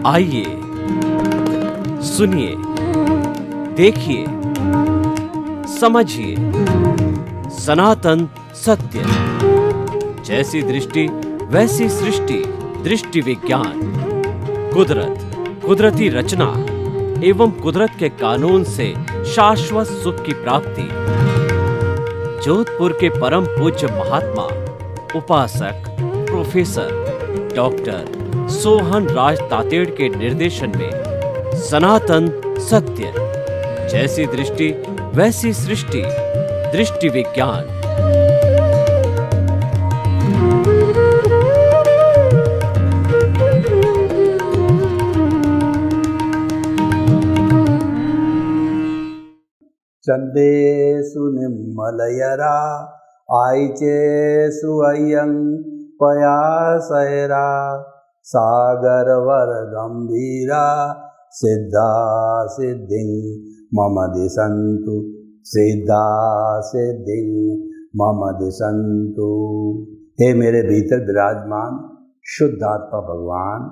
आइए सुनिए, देखिए, समझिए सनातन सत्य। जैसी दृष्टि वैसी सृष्टि, दृष्टि विज्ञान। कुदरत, कुदरती रचना एवं कुदरत के कानून से शाश्वत सुख की प्राप्ति। जोधपुर के परम पूज्य महात्मा उपासक प्रोफेसर डॉक्टर सोहन राज तातेड़ के निर्देशन में सनातन सत्य। जैसी दृष्टि वैसी सृष्टि, दृष्टि विज्ञान। चंदेषु निम्मलयरा आयिचेषु अय्यं पयासयरा सागरवर गंभीरा सिद्धा सिद्धिं मम दिशन्तु, सिद्धा सिद्धिं मम दिशन्तु। हे मेरे भीतर विराजमान शुद्ध आत्मा भगवान,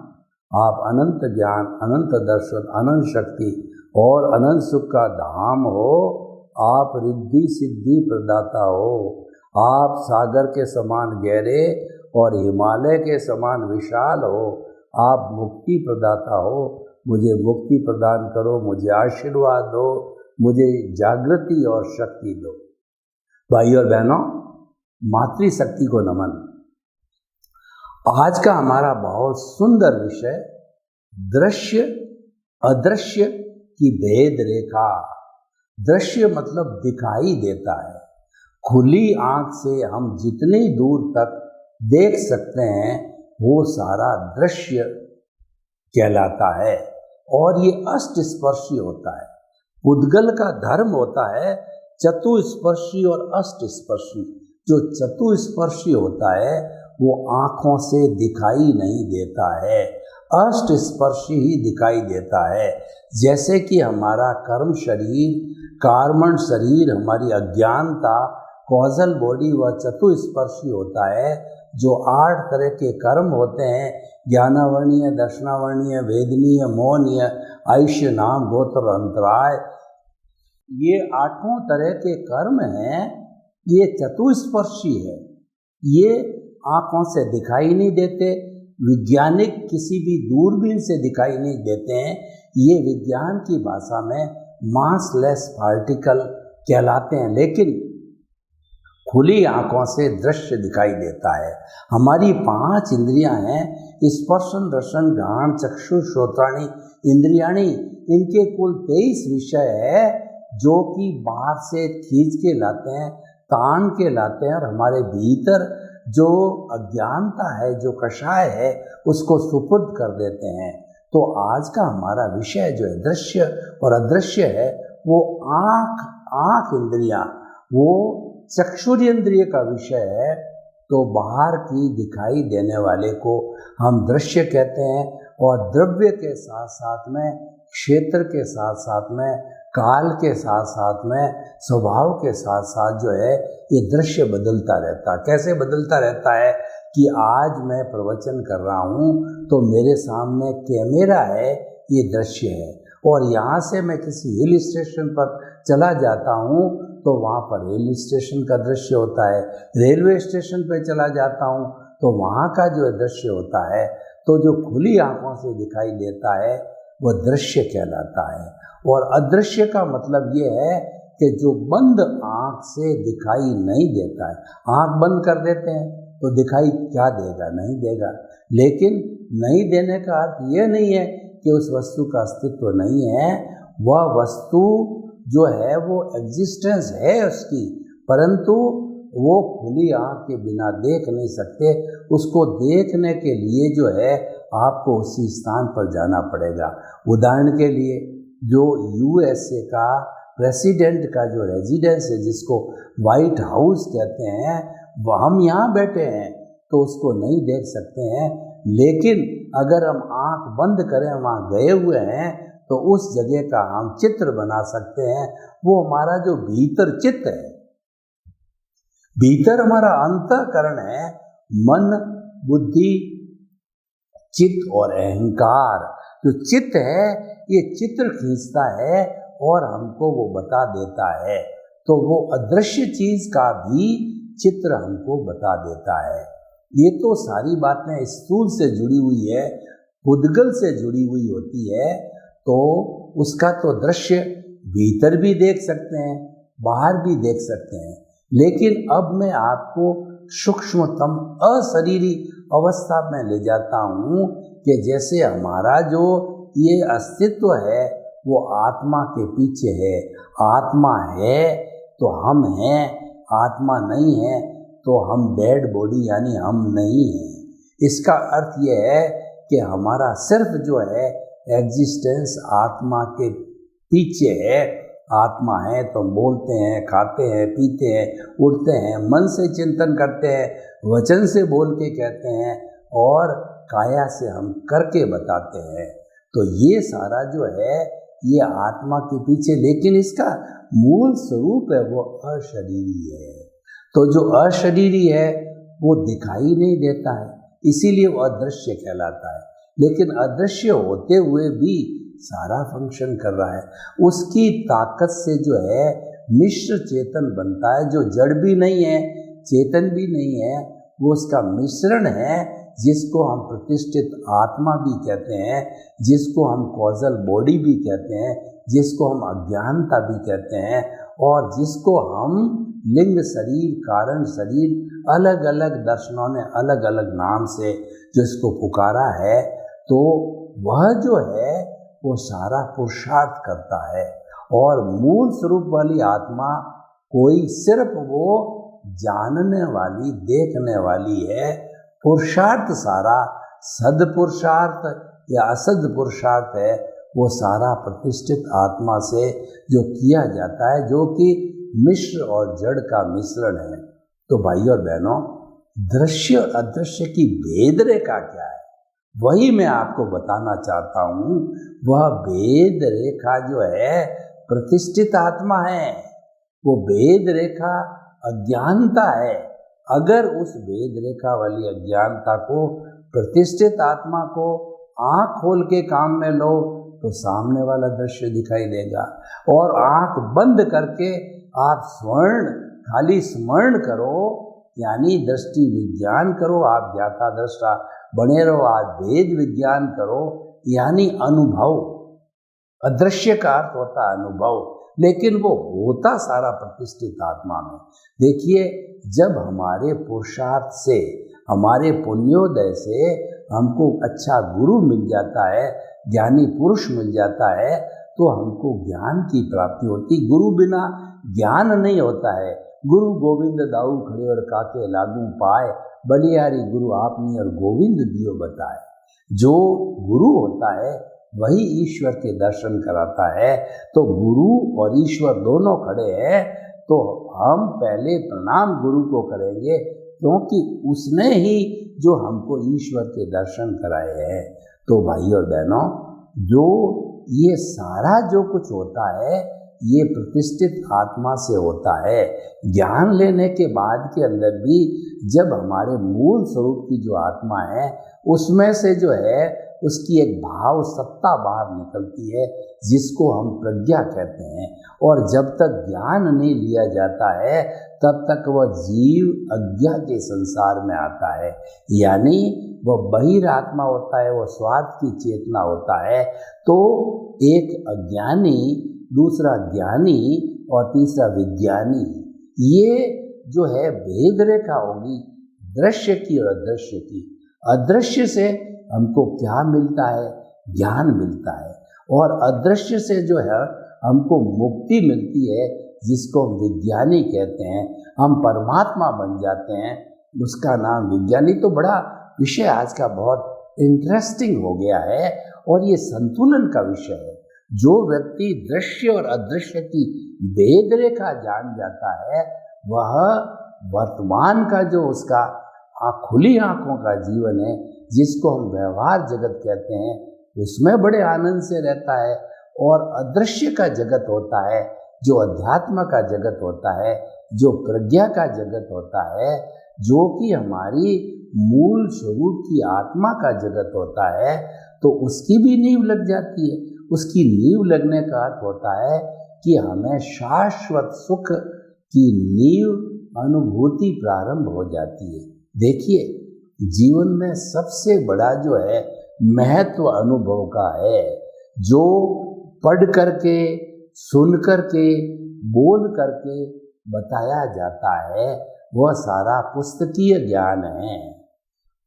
आप अनंत ज्ञान, अनंत दर्शन, अनंत शक्ति और अनंत सुख का धाम हो। आप रिद्धि सिद्धि प्रदाता हो। आप सागर के समान गहरे और हिमालय के समान विशाल हो। आप मुक्ति प्रदाता हो। मुझे मुक्ति प्रदान करो, मुझे आशीर्वाद दो, मुझे जागृति और शक्ति दो। भाई और बहनों, मातृशक्ति को नमन। आज का हमारा बहुत सुंदर विषय दृश्य अदृश्य की भेद रेखा। दृश्य मतलब दिखाई देता है। खुली आंख से हम जितनी दूर तक देख सकते हैं वो सारा दृश्य कहलाता है और ये अष्टस्पर्शी होता है। पुद्गल का धर्म होता है चतुस्पर्शी और अष्टस्पर्शी। जो चतुस्पर्शी होता है वो आँखों से दिखाई नहीं देता है, अष्टस्पर्शी ही दिखाई देता है। जैसे कि हमारा कर्म शरीर, कार्मण शरीर, हमारी अज्ञानता, कॉजल बॉडी व चतुस्पर्शी होता है। जो 8 तरह के कर्म होते हैं, ज्ञानावर्णीय, दर्शनावर्णीय, वेदनीय, मौनीय, आयुष्य, नाम, गोत्र, अंतराय, ये 8 तरह के कर्म हैं। ये चतुस्पर्शी है। ये आँखों से दिखाई नहीं देते, वैज्ञानिक किसी भी दूरबीन से दिखाई नहीं देते हैं। ये विज्ञान की भाषा में मासलेस पार्टिकल कहलाते हैं, लेकिन खुली आंखों से दृश्य दिखाई देता है। हमारी 5 इंद्रियां हैं, स्पर्शन, रसन, घ्राण, चक्षु, श्रोत्राणि, इंद्रियाणि। इनके कुल 23 विषय है जो कि बाहर से खींच के लाते हैं, तान के लाते हैं और हमारे भीतर जो अज्ञानता है, जो कषाय है, उसको सुपुर्द कर देते हैं। तो आज का हमारा विषय जो है दृश्य और अदृश्य है, वो आँख इंद्रियां, वो चक्षुरेंद्रिय का विषय है। तो बाहर की दिखाई देने वाले को हम दृश्य कहते हैं और द्रव्य के साथ साथ में, क्षेत्र के साथ साथ में, काल के साथ साथ में, स्वभाव के साथ साथ जो है ये दृश्य बदलता रहता है। कैसे बदलता रहता है कि आज मैं प्रवचन कर रहा हूँ तो मेरे सामने कैमरा है, ये दृश्य है। और यहाँ से मैं किसी हिल स्टेशन पर चला जाता हूँ तो वहाँ पर हिल स्टेशन का दृश्य होता है। रेलवे स्टेशन पर चला जाता हूँ तो वहाँ का जो दृश्य होता है। तो जो खुली आँखों से दिखाई देता है वो दृश्य कहलाता है। और अदृश्य का मतलब ये है कि जो बंद आँख से दिखाई नहीं देता है। आँख बंद कर देते हैं तो दिखाई क्या देगा? नहीं देगा। लेकिन नहीं देने का अर्थ ये नहीं है कि उस वस्तु का अस्तित्व नहीं है। वह वस्तु जो है वो एग्जिस्टेंस है उसकी, परंतु वो खुली आँख के बिना देख नहीं सकते। उसको देखने के लिए जो है आपको उसी स्थान पर जाना पड़ेगा। उदाहरण के लिए जो यूएसए का प्रेसिडेंट का जो रेजिडेंस है, जिसको वाइट हाउस कहते हैं, वह हम यहाँ बैठे हैं तो उसको नहीं देख सकते हैं। लेकिन अगर हम आँख बंद करें, वहाँ गए हुए हैं, तो उस जगह का हम चित्र बना सकते हैं। वो हमारा जो भीतर चित्त है, भीतर हमारा अंतःकरण है, मन, बुद्धि, चित्त और अहंकार। जो चित्त है ये चित्र खींचता है और हमको वो बता देता है, तो वो अदृश्य चीज का भी चित्र हमको बता देता है। ये तो सारी बातें स्थूल से जुड़ी हुई है, पुद्गल से जुड़ी हुई होती है, तो उसका तो दृश्य भीतर भी देख सकते हैं, बाहर भी देख सकते हैं। लेकिन अब मैं आपको सूक्ष्मतम अशरीरी अवस्था में ले जाता हूँ कि जैसे हमारा जो ये अस्तित्व है वो आत्मा के पीछे है। आत्मा है तो हम हैं, आत्मा नहीं है तो हम डेड बॉडी यानी हम नहीं हैं। इसका अर्थ ये है कि हमारा सिर्फ जो है एग्जिस्टेंस आत्मा के पीछे है। आत्मा है तो हम बोलते हैं, खाते हैं, पीते हैं, उठते हैं, मन से चिंतन करते हैं, वचन से बोल के कहते हैं और काया से हम करके बताते हैं। तो ये सारा जो है ये आत्मा के पीछे, लेकिन इसका मूल स्वरूप है वो अशरीरी है। तो जो अशरीरी है वो दिखाई नहीं देता है, इसीलिए वो अदृश्य कहलाता है। लेकिन अदृश्य होते हुए भी सारा फंक्शन कर रहा है। उसकी ताकत से जो है मिश्र चेतन बनता है, जो जड़ भी नहीं है चेतन भी नहीं है, वो उसका मिश्रण है, जिसको हम प्रतिष्ठित आत्मा भी कहते हैं, जिसको हम कॉजल बॉडी भी कहते हैं, जिसको हम अज्ञानता भी कहते हैं, और जिसको हम लिंग शरीर कारण शरीर अलग अलग दर्शनों ने अलग अलग नाम से जिसको पुकारा है। तो वह जो है वो सारा पुरुषार्थ करता है। और मूल स्वरूप वाली आत्मा कोई सिर्फ वो जानने वाली देखने वाली है। पुरुषार्थ सारा सद पुरुषार्थ या असद पुरुषार्थ है, वो सारा प्रतिष्ठित आत्मा से जो किया जाता है, जो कि मिश्र और जड़ का मिश्रण है। तो भाई और बहनों, दृश्य और अदृश्य की भेद रेखा क्या है वही मैं आपको बताना चाहता हूँ। वह भेद रेखा जो है प्रतिष्ठित आत्मा है, वो भेद रेखा अज्ञानता है। अगर उस भेद रेखा वाली अज्ञानता को प्रतिष्ठित आत्मा को आँख खोल के काम में लो तो सामने वाला दृश्य दिखाई देगा, और आँख बंद करके आप खाली स्मरण करो यानी दृष्टि विज्ञान करो, आप ज्ञाता दृष्टा बने रहो, आज भेद विज्ञान करो यानी अनुभव। अदृश्य का अर्थ होता है अनुभव, लेकिन वो होता सारा प्रतिष्ठित आत्मा में। देखिए, जब हमारे पुरुषार्थ से, हमारे पुण्योदय से हमको अच्छा गुरु मिल जाता है, ज्ञानी पुरुष मिल जाता है, तो हमको ज्ञान की प्राप्ति होती। गुरु बिना ज्ञान नहीं होता है। गुरु गोविंद दाऊ खड़े और काके लागू पाए, बलिहारी गुरु आपनी और गोविंद दियो बताए। जो गुरु होता है वही ईश्वर के दर्शन कराता है। तो गुरु और ईश्वर दोनों खड़े हैं, तो हम पहले प्रणाम गुरु को करेंगे, क्योंकि उसने ही जो हमको ईश्वर के दर्शन कराए हैं। तो भाई और बहनों, जो ये सारा जो कुछ होता है ये प्रतिष्ठित आत्मा से होता है। ज्ञान लेने के बाद के अंदर भी जब हमारे मूल स्वरूप की जो आत्मा है उसमें से जो है उसकी एक भाव सत्ता बाहर निकलती है, जिसको हम प्रज्ञा कहते हैं। और जब तक ज्ञान नहीं लिया जाता है तब तक वह जीव अज्ञा के संसार में आता है, यानी वह बहिरात्मा होता है, वह स्वार्थ की चेतना होता है। तो एक अज्ञानी, दूसरा ज्ञानी और तीसरा विज्ञानी, ये जो है भेद रेखा होगी दृश्य की और अदृश्य की। अदृश्य से हमको क्या मिलता है? ज्ञान मिलता है। और अदृश्य से जो है हमको मुक्ति मिलती है, जिसको हम विज्ञानी कहते हैं। हम परमात्मा बन जाते हैं, उसका नाम विज्ञानी। तो बड़ा विषय आज का बहुत इंटरेस्टिंग हो गया है और ये संतुलन का विषय है। जो व्यक्ति दृश्य और अदृश्य की भेद रेखा जान जाता है, वह वर्तमान का जो उसका खुली आंखों का जीवन है, जिसको हम व्यवहार जगत कहते हैं, उसमें बड़े आनंद से रहता है। और अदृश्य का जगत होता है, जो अध्यात्म का जगत होता है, जो प्रज्ञा का जगत होता है, जो कि हमारी मूल स्वरूप की आत्मा का जगत होता है तो उसकी भी नींव लग जाती है। उसकी नींव लगने का अर्थ होता है कि हमें शाश्वत सुख की नींव अनुभूति प्रारंभ हो जाती है। देखिए, जीवन में सबसे बड़ा जो है महत्व अनुभव का है, जो पढ़ करके, सुन करके, बोल करके बताया जाता है वह सारा पुस्तकीय ज्ञान है,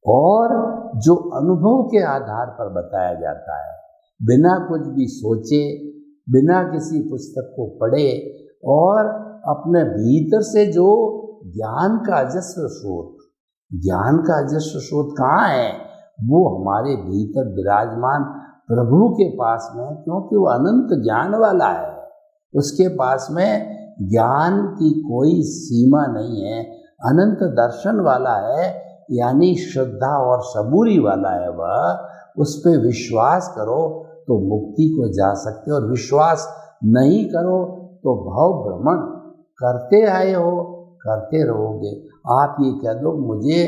और जो अनुभव के आधार पर बताया जाता है, बिना कुछ भी सोचे, बिना किसी पुस्तक को पढ़े, और अपने भीतर से जो ज्ञान का अजस्र स्रोत, ज्ञान का अजस्र स्रोत कहाँ है? वो हमारे भीतर विराजमान प्रभु के पास में, क्योंकि वो अनंत ज्ञान वाला है। उसके पास में ज्ञान की कोई सीमा नहीं है, अनंत दर्शन वाला है, यानी श्रद्धा और सबूरी वाला है वह। उस पर विश्वास करो तो मुक्ति को जा सकते हो, और विश्वास नहीं करो तो भव भ्रमण करते आए हो, करते रहोगे। आप ये कह दो मुझे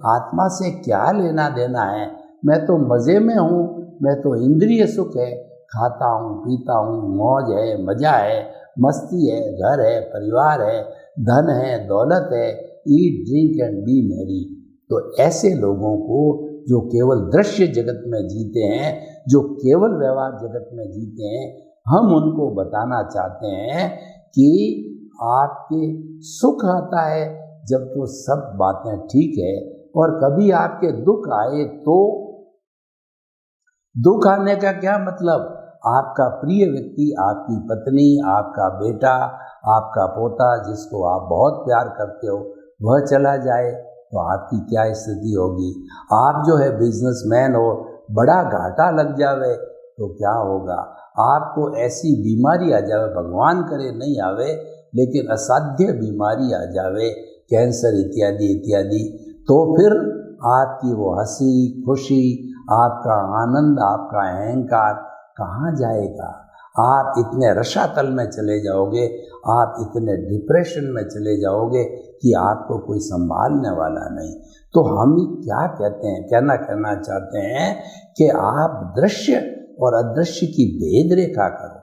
आत्मा से क्या लेना देना है, मैं तो मज़े में हूँ, मैं तो इंद्रिय सुख है, खाता हूँ, पीता हूँ, मौज है, मज़ा है, मस्ती है, घर है, परिवार है, धन है, दौलत है, eat drink and B Mary. तो ऐसे लोगों को जो केवल दृश्य जगत में जीते हैं, जो केवल व्यवहार जगत में जीते हैं, हम उनको बताना चाहते हैं कि आपके सुख आता है जब तो सब बातें ठीक है, और कभी आपके दुख आए तो दुख आने का क्या मतलब? आपका प्रिय व्यक्ति, आपकी पत्नी, आपका बेटा, आपका पोता, जिसको आप बहुत प्यार करते हो, वह चला जाए तो आपकी क्या स्थिति होगी? आप जो है बिजनेसमैन हो, बड़ा घाटा लग जावे तो क्या होगा? आपको ऐसी बीमारी आ जावे, भगवान करे नहीं आवे, लेकिन असाध्य बीमारी आ जावे, कैंसर इत्यादि इत्यादि, तो फिर आपकी वो हंसी खुशी, आपका आनंद, आपका अहंकार कहाँ जाएगा? आप इतने रसातल में चले जाओगे, आप इतने डिप्रेशन में चले जाओगे कि आपको कोई संभालने वाला नहीं। तो हम क्या कहते हैं, कहना चाहते हैं कि आप दृश्य और अदृश्य की भेद रेखा करो,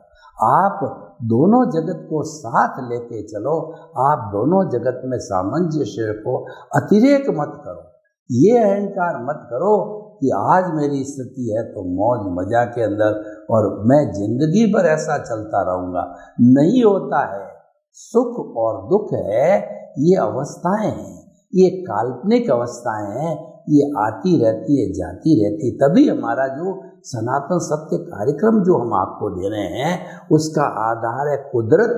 आप दोनों जगत को साथ लेके चलो, आप दोनों जगत में सामंजस्य रखो, अतिरेक मत करो, ये अहंकार मत करो कि आज मेरी स्थिति है तो मौज मजा के अंदर और मैं जिंदगी भर ऐसा चलता रहूँगा। नहीं होता है। सुख और दुख है, ये अवस्थाएं हैं, ये काल्पनिक अवस्थाएं हैं, ये आती रहती है, जाती रहती। तभी हमारा जो सनातन सत्य कार्यक्रम जो हम आपको दे रहे हैं, उसका आधार है कुदरत,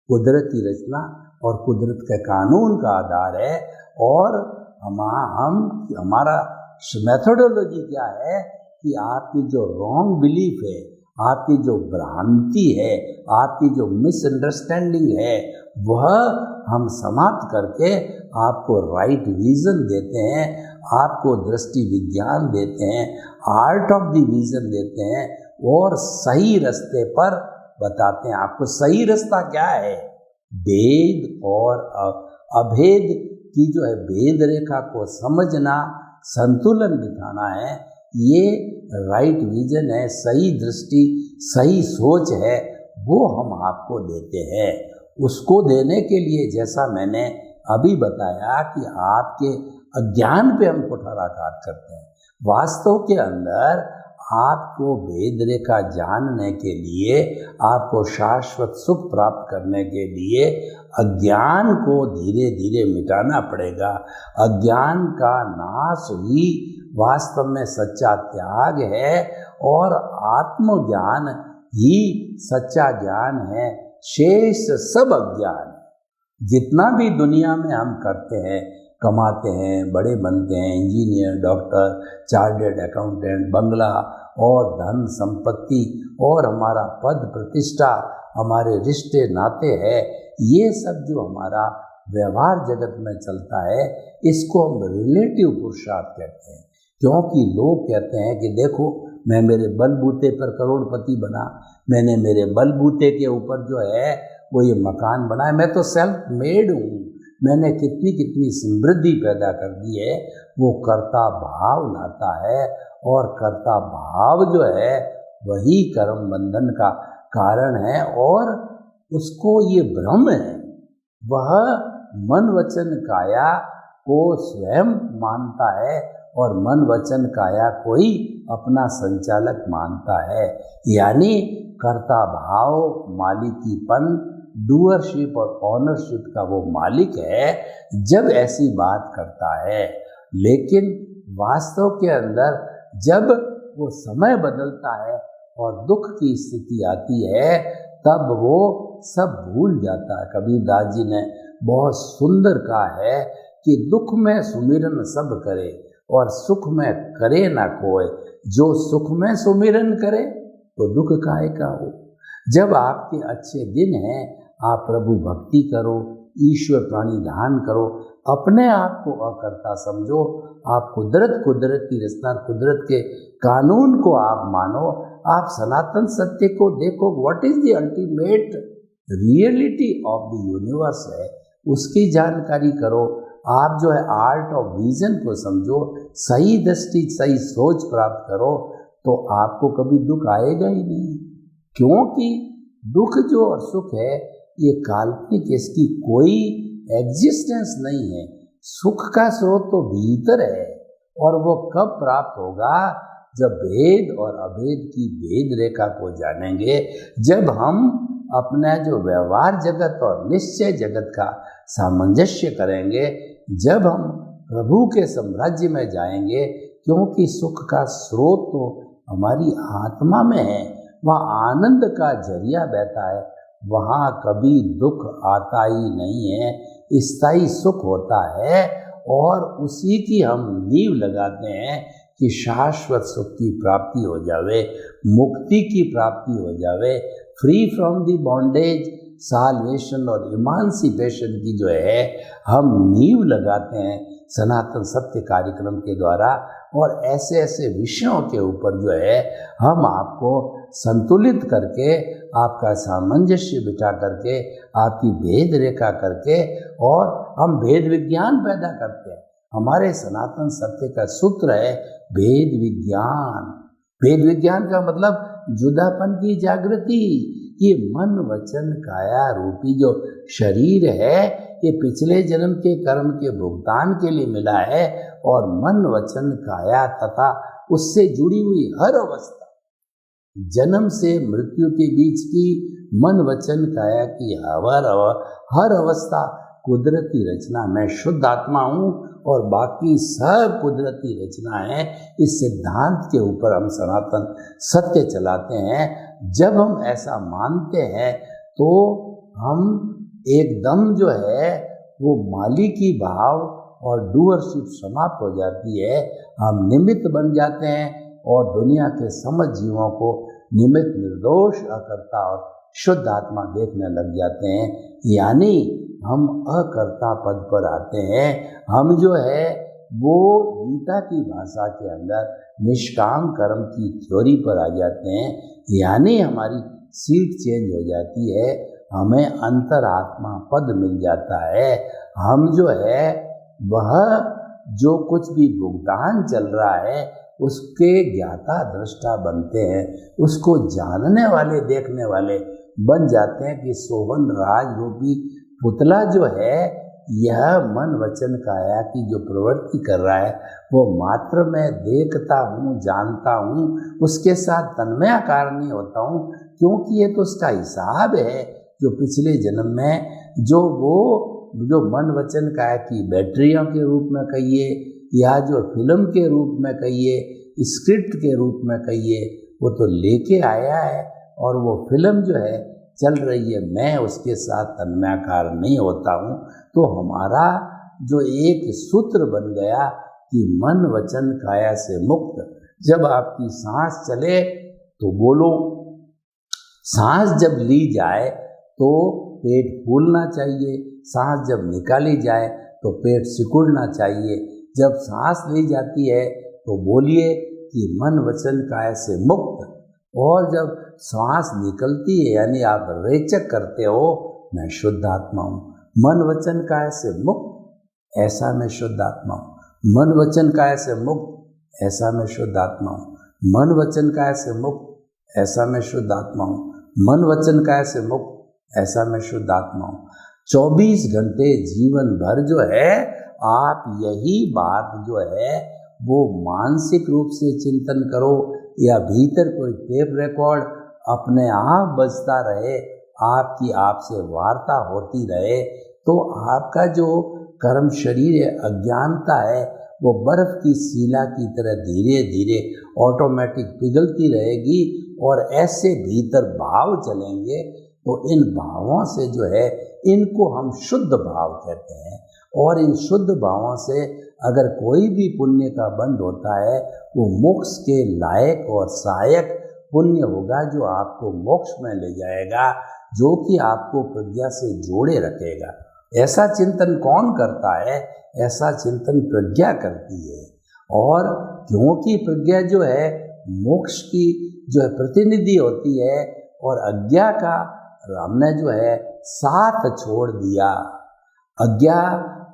कुदरती रचना और कुदरत के कानून का आधार है। और हमारा मेथोडोलॉजी क्या है कि आपकी जो रॉन्ग बिलीफ है, आपकी जो भ्रांति है, आपकी जो मिसअंडरस्टैंडिंग है, वह हम समाप्त करके आपको राइट विजन देते हैं, आपको दृष्टि विज्ञान देते हैं, आर्ट ऑफ द विजन देते हैं, और सही रास्ते पर बताते हैं। आपको सही रास्ता क्या है? भेद और अभेद की जो है भेद रेखा को समझना, संतुलन बिठाना है, ये राइट विजन है, सही दृष्टि, सही सोच है, वो हम आपको देते हैं। उसको देने के लिए जैसा मैंने अभी बताया कि आपके अज्ञान पे हम कुठाराघात करते हैं, वास्तव के अंदर आपको भेद रेखा जानने के लिए, आपको शाश्वत सुख प्राप्त करने के लिए अज्ञान को धीरे धीरे मिटाना पड़ेगा। अज्ञान का नाश ही वास्तव में सच्चा त्याग है, और आत्मज्ञान ही सच्चा ज्ञान है। शेष सब अज्ञान, जितना भी दुनिया में हम करते हैं, कमाते हैं, बड़े बनते हैं, इंजीनियर, डॉक्टर, चार्टर्ड अकाउंटेंट, बंगला और धन संपत्ति, और हमारा पद प्रतिष्ठा, हमारे रिश्ते नाते हैं, ये सब जो हमारा व्यवहार जगत में चलता है, इसको हम रिलेटिव पुरुषार्थ कहते हैं। क्योंकि लोग कहते हैं कि देखो, मैं मेरे बलबूते पर करोड़पति बना, मैंने मेरे बलबूते के ऊपर जो है वो ये मकान बनाया, मैं तो सेल्फ मेड हूँ, मैंने कितनी कितनी समृद्धि पैदा कर दी है, वो कर्ता भाव लाता है। और कर्ता भाव जो है वही कर्म बंधन का कारण है। और उसको ये भ्रम है, वह मन वचन काया को स्वयं मानता है और मन वचन काया को ही अपना संचालक मानता है। यानी कर्ता भाव, मालिकीपन, डूअरशिप और ऑनरशिप का वो मालिक है जब ऐसी बात करता है। लेकिन वास्तव के अंदर जब वो समय बदलता है और दुख की स्थिति आती है, तब वो सब भूल जाता है। कबीरदास जी ने बहुत सुंदर कहा है कि दुख में सुमिरन सब करे और सुख में करे ना कोई। जो सुख में सुमिरन करे तो दुख काहे का हो। जब आपके अच्छे दिन हैं, आप प्रभु भक्ति करो, ईश्वर प्राणी ध्यान करो, अपने आप को अकर्ता समझो, आप कुदरत की रचना, कुदरत के कानून को आप मानो, आप सनातन सत्य को देखो। What is the ultimate reality of the universe है, उसकी जानकारी करो। आप जो है आर्ट ऑफ विजन को समझो, सही दृष्टि, सही सोच प्राप्त करो, तो आपको कभी दुख आएगा ही नहीं। क्योंकि दुख जो और सुख है ये काल्पनिक, इसकी कोई एग्जिस्टेंस नहीं है। सुख का स्रोत तो भीतर है और वो कब प्राप्त होगा, जब भेद और अभेद की भेद रेखा को जानेंगे, जब हम अपना जो व्यवहार जगत और निश्चय जगत का सामंजस्य करेंगे, जब हम प्रभु के साम्राज्य में जाएंगे। क्योंकि सुख का स्रोत तो हमारी आत्मा में है, वहाँ आनंद का जरिया बहता है, वहाँ कभी दुख आता ही नहीं है, स्थायी सुख होता है। और उसी की हम नींव लगाते हैं कि शाश्वत सुख की प्राप्ति हो जावे, मुक्ति की प्राप्ति हो जावे, free from the bondage, salvation और इमांसिपेशन की जो है हम नींव लगाते हैं सनातन सत्य कार्यक्रम के द्वारा। और ऐसे ऐसे विषयों के ऊपर जो है हम आपको संतुलित करके, आपका सामंजस्य बिठा करके, आपकी भेद रेखा करके, और हम भेद विज्ञान पैदा करते हैं। हमारे सनातन सत्य का सूत्र है भेद विज्ञान। भेद विज्ञान का मतलब जुदापन की जागृति। ये मन वचन काया रूपी जो शरीर है, ये पिछले जन्म के कर्म के भुगतान के लिए मिला है। और मन वचन काया तथा उससे जुड़ी हुई हर अवस्था, जन्म से मृत्यु के बीच की मन वचन काया की हर अवस्था कुदरती रचना। मैं शुद्ध आत्मा हूँ और बाकी सब कुदरती रचना है। इस सिद्धांत के ऊपर हम सनातन सत्य चलाते हैं। जब हम ऐसा मानते हैं तो हम एकदम जो है वो मालिकी भाव और डूअरशिप समाप्त हो जाती है। हम निमित्त बन जाते हैं और दुनिया के समझ जीवों को निमित्त, निर्दोष, अकर्ता और शुद्ध आत्मा देखने लग जाते हैं। यानी हम अकर्ता पद पर आते हैं। हम जो है वो गीता की भाषा के अंदर निष्काम कर्म की थ्योरी पर आ जाते हैं। यानी हमारी सीट चेंज हो जाती है, हमें अंतरात्मा पद मिल जाता है। हम जो है वह जो कुछ भी भुगतान चल रहा है उसके ज्ञाता दृष्टा बनते हैं, उसको जानने वाले, देखने वाले बन जाते हैं कि सोहन राज रूपी पुतला जो है यह मन वचन काया की जो प्रवृत्ति कर रहा है वो मात्र मैं देखता हूँ, जानता हूँ, उसके साथ तन्मयाकार नहीं होता हूँ। क्योंकि ये तो उसका हिसाब है जो पिछले जन्म में जो मन वचन काया की बैटरियों के रूप में कहिए या जो फिल्म के रूप में कहिए, स्क्रिप्ट के रूप में कहिए, वो तो लेके आया है और वो फिल्म जो है चल रही है, मैं उसके साथ तन्मयाकार नहीं होता हूँ। तो हमारा जो एक सूत्र बन गया कि मन वचन काया से मुक्त। जब आपकी सांस चले तो बोलो, सांस जब ली जाए तो पेट फूलना चाहिए, सांस जब निकाली जाए तो पेट सिकुड़ना चाहिए। जब सांस ली जाती है तो बोलिए कि मन वचन काया से मुक्त, और जब सांस निकलती है यानी आप रेचक करते हो मैं शुद्ध आत्मा हूँ, मन वचन काया से मुक्त, ऐसा मैं शुद्ध आत्मा हूँ। मन वचन काया से मुक्त, ऐसा मैं शुद्ध आत्मा हूँ। मन वचन काया से मुक्त, ऐसा मैं शुद्ध आत्मा हूँ। मन वचन काया से मुक्त, ऐसा मैं शुद्ध आत्मा हूँ। 24 घंटे जीवन भर जो है आप यही बात जो है वो मानसिक रूप से चिंतन करो, या भीतर कोई टेप रिकॉर्ड अपने आप बजता रहे, आपकी आपसे वार्ता होती रहे, तो आपका जो कर्म शरीर है, अज्ञानता है, वो बर्फ की शिला की तरह धीरे धीरे ऑटोमेटिक पिघलती रहेगी। और ऐसे भीतर भाव चलेंगे, तो इन भावों से जो है, इनको हम शुद्ध भाव कहते हैं। और इन शुद्ध भावों से अगर कोई भी पुण्य का बंध होता है, वो मोक्ष के लायक और सहायक पुण्य होगा, जो आपको मोक्ष में ले जाएगा, जो कि आपको प्रज्ञा से जोड़े रखेगा। ऐसा चिंतन कौन करता है? ऐसा चिंतन प्रज्ञा करती है। और क्योंकि प्रज्ञा जो है मोक्ष की जो है प्रतिनिधि होती है, और अज्ञा का हमने जो है साथ छोड़ दिया, अज्ञा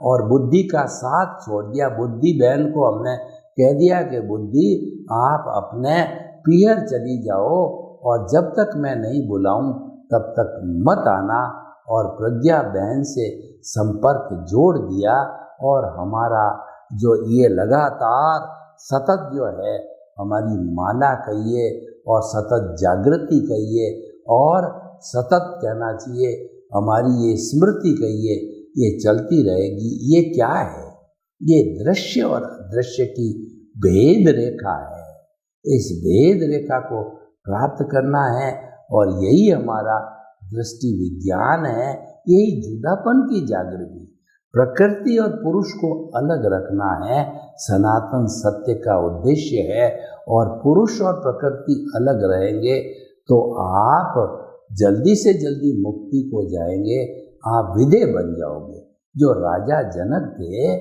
और बुद्धि का साथ छोड़ दिया। बुद्धि बहन को हमने कह दिया कि बुद्धि आप अपने पीहर चली जाओ, और जब तक मैं नहीं बुलाऊं तब तक मत आना। और प्रज्ञा बहन से संपर्क जोड़ दिया, और हमारा जो ये लगातार सतत जो है हमारी माला कहिए, और सतत जागृति कहिए, और सतत कहना चाहिए हमारी ये स्मृति कहिए, ये चलती रहेगी। ये क्या है? ये दृश्य और अदृश्य की भेद रेखा है। इस भेद रेखा को प्राप्त करना है, और यही हमारा दृष्टि विज्ञान है, यही जुदापन की जागृति। प्रकृति और पुरुष को अलग रखना है, सनातन सत्य का उद्देश्य है। और पुरुष और प्रकृति अलग रहेंगे तो आप जल्दी से जल्दी मुक्ति को जाएंगे, आप विदेह बन जाओगे। जो राजा जनक थे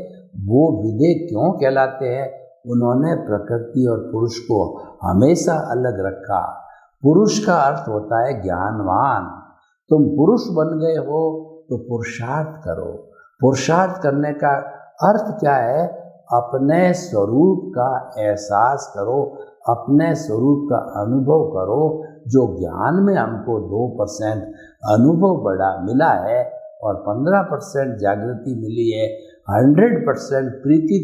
वो विदेह क्यों कहलाते हैं? उन्होंने प्रकृति और पुरुष को हमेशा अलग रखा। पुरुष का अर्थ होता है ज्ञानवान। तुम पुरुष बन गए हो तो पुरुषार्थ करो। पुरुषार्थ करने का अर्थ क्या है? अपने स्वरूप का एहसास करो, अपने स्वरूप का अनुभव करो। जो ज्ञान में हमको 2% अनुभव बड़ा मिला है और 15% जागृति मिली है, 100% प्रीति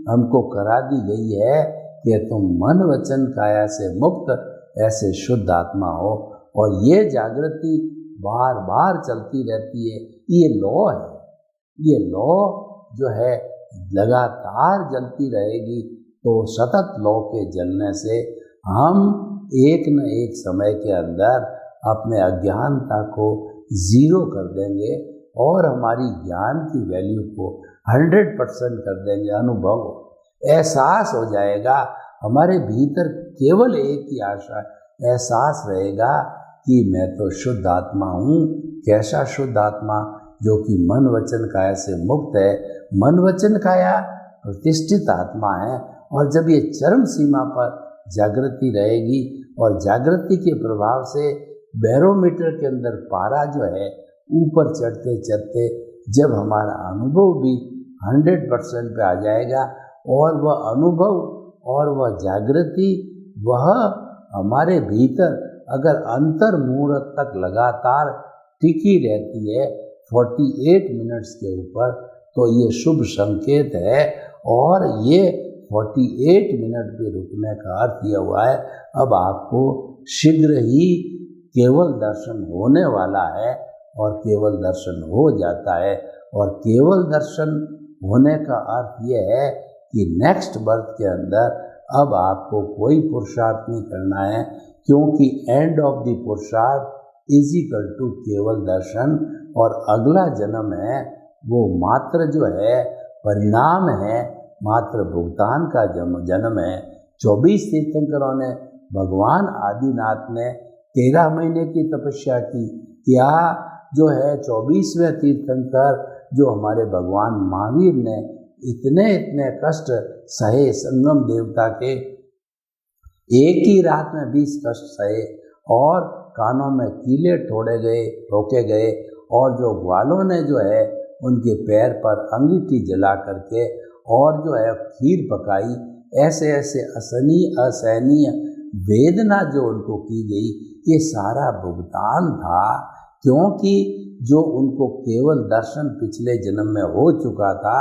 हमको करा दी गई है कि तुम मन वचन काया से मुक्त ऐसे शुद्ध आत्मा हो। और ये जागृति बार बार चलती रहती है। ये लॉ है, ये लॉ जो है लगातार जलती रहेगी। तो सतत लॉ के जलने से हम एक न एक समय के अंदर अपने अज्ञानता को ज़ीरो कर देंगे और हमारी ज्ञान की वैल्यू को 100% कर देंगे। अनुभव एहसास हो जाएगा। हमारे भीतर केवल एक ही आशा एहसास रहेगा कि मैं तो शुद्ध आत्मा हूँ। कैसा शुद्ध आत्मा? जो कि मन वचन काया से मुक्त है। मन वचन काया प्रतिष्ठित आत्मा है। और जब ये चरम सीमा पर जागृति रहेगी और जागृति के प्रभाव से बैरोमीटर के अंदर पारा जो है ऊपर चढ़ते चढ़ते जब हमारा अनुभव भी 100% पे आ जाएगा और वह अनुभव और वह जागृति वह हमारे भीतर अगर अंतर मुहूर्त तक लगातार टिकी रहती है 48 मिनट्स के ऊपर, तो ये शुभ संकेत है। और ये 48 मिनट पे रुकने का अर्थ यह हुआ है अब आपको शीघ्र ही केवल दर्शन होने वाला है और केवल दर्शन हो जाता है। और केवल दर्शन होने का अर्थ यह है कि नेक्स्ट बर्थ के अंदर अब आपको कोई पुरुषार्थ नहीं करना है, क्योंकि एंड ऑफ द पुरुषार्थ इज इक्वल टू केवल दर्शन। और अगला जन्म है वो मात्र जो है परिणाम है, मात्र भुगतान का जन्म है। 24 तीर्थंकरों ने, भगवान आदिनाथ ने 13 महीने की तपस्या की। या जो है 24वें तीर्थंकर जो हमारे भगवान महावीर ने इतने कष्ट सहे, संगम देवता के एक ही रात में 20 कष्ट सहे और कानों में कीले ठोके गए और जो ग्वालों ने जो है उनके पैर पर अंगीठी जला करके और जो है खीर पकाई। ऐसे ऐसे असहनीय वेदना जो उनको की गई, ये सारा भुगतान था, क्योंकि जो उनको केवल दर्शन पिछले जन्म में हो चुका था।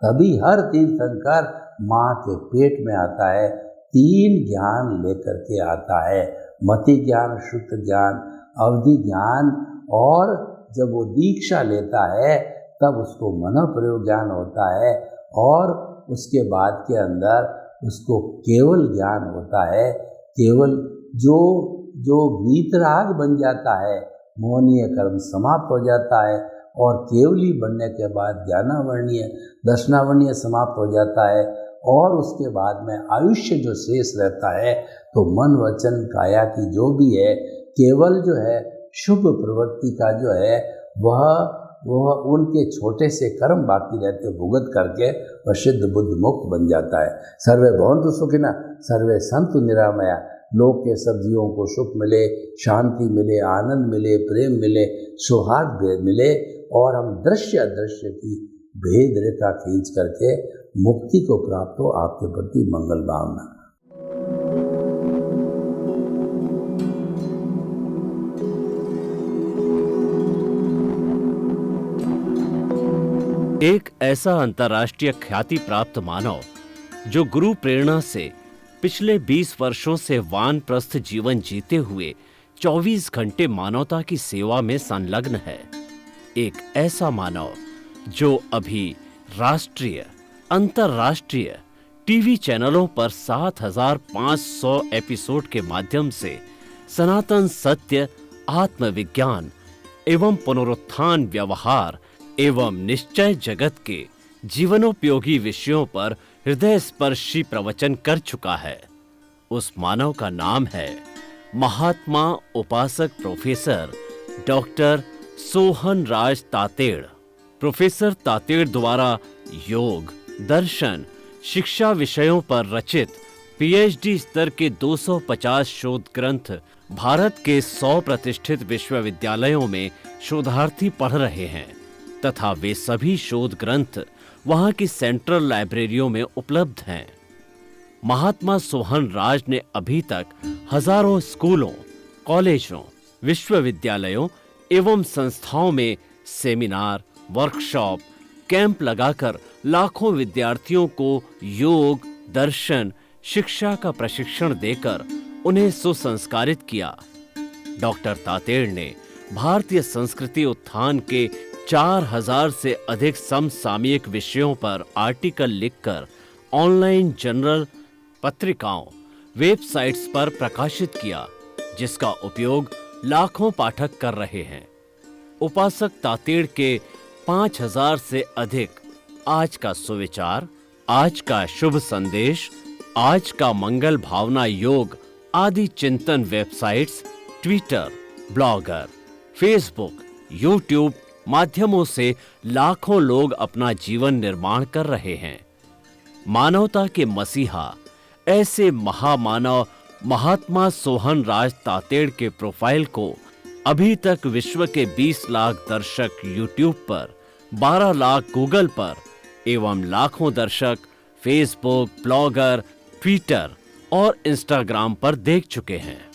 तभी हर तीर्थंकर माँ के पेट में आता है, 3 ज्ञान लेकर के आता है, मति ज्ञान, शुद्ध ज्ञान, अवधि ज्ञान, और जब वो दीक्षा लेता है तब उसको मनोप्रयोग ज्ञान होता है, और उसके बाद के अंदर उसको केवल ज्ञान होता है। केवल जो वीतराग बन जाता है, मोहनीय कर्म समाप्त हो जाता है, और केवली बनने के बाद ज्ञानावर्णीय दर्शनावर्णीय समाप्त हो जाता है, और उसके बाद में आयुष्य जो शेष रहता है, तो मन वचन काया की जो भी है, केवल जो है शुभ प्रवृत्ति का जो है वह उनके छोटे से कर्म बाकी रहते भुगत करके वह सिद्ध बुद्ध मुक्त बन जाता है। सर्वे भवन्तु सुखिनः, सर्वे सन्तु निरामया। लोक के सब जीवों को सुख मिले, शांति मिले, आनंद मिले, प्रेम मिले, सौहार्द मिले, और हम दृश्य अदृश्य की भेद रेखा खींच करके मुक्ति को प्राप्त हो। आपके प्रति मंगल भावना। एक ऐसा अंतर्राष्ट्रीय ख्याति प्राप्त मानव जो गुरु प्रेरणा से पिछले 20 वर्षों से वानप्रस्थ जीवन जीते हुए 24 घंटे मानवता की सेवा में संलग्न है। एक ऐसा मानव जो अभी राष्ट्रीय, अंतर्राष्ट्रीय टीवी चैनलों पर 7,500 एपिसोड के माध्यम से सनातन सत्य, आत्मविज्ञान एवं पुनरुत्थान, व्यवहार एवं निश्चय जगत के जीवनोपयोगी विषयों पर हृदय स्पर्शी प्रवचन कर चुका है। उस मानव का नाम है महात्मा उपासक प्रोफेसर डॉक्टर सोहन राज तातेड़। प्रोफेसर तातेड़ द्वारा योग, दर्शन, शिक्षा विषयों पर रचित पीएचडी स्तर के 250 शोध ग्रंथ भारत के 100 प्रतिष्ठित विश्वविद्यालयों में शोधार्थी पढ़ रहे हैं, तथा वे सभी शोध ग्रंथ वहां की सेंट्रल लाइब्रेरियों में उपलब्ध हैं। महात्मा सोहन राज ने अभी तक हजारों स्कूलों, कॉलेजों, विश्वविद्यालयों एवं संस्थाओं में सेमिनार, वर्कशॉप, कैंप लगाकर लाखों विद्यार्थियों को योग, दर्शन, शिक्षा का प्रशिक्षण देकर उन्हें सुसंस्कारित किया। डॉक्टर तातेड़ ने भारतीय संस्कृति उत्थान के 4000 से अधिक समसामयिक विषयों पर आर्टिकल लिखकर ऑनलाइन जर्नल, पत्रिकाओं, वेबसाइट्स पर प्रकाशित किया, जिसका उपयोग लाखों पाठक कर रहे हैं। उपासक तातेड़ के 5000 से अधिक आज का सुविचार, आज का शुभ संदेश, आज का मंगल भावना योग आदि चिंतन websites, Twitter, blogger, Facebook, YouTube माध्यमों से लाखों लोग अपना जीवन निर्माण कर रहे हैं। मानवता के मसीहा ऐसे महामानव महात्मा सोहन राज तातेड़ के प्रोफाइल को अभी तक विश्व के 20 लाख दर्शक यूट्यूब पर, 12 लाख गूगल पर एवं लाखों दर्शक फेसबुक, ब्लॉगर, ट्विटर और इंस्टाग्राम पर देख चुके हैं।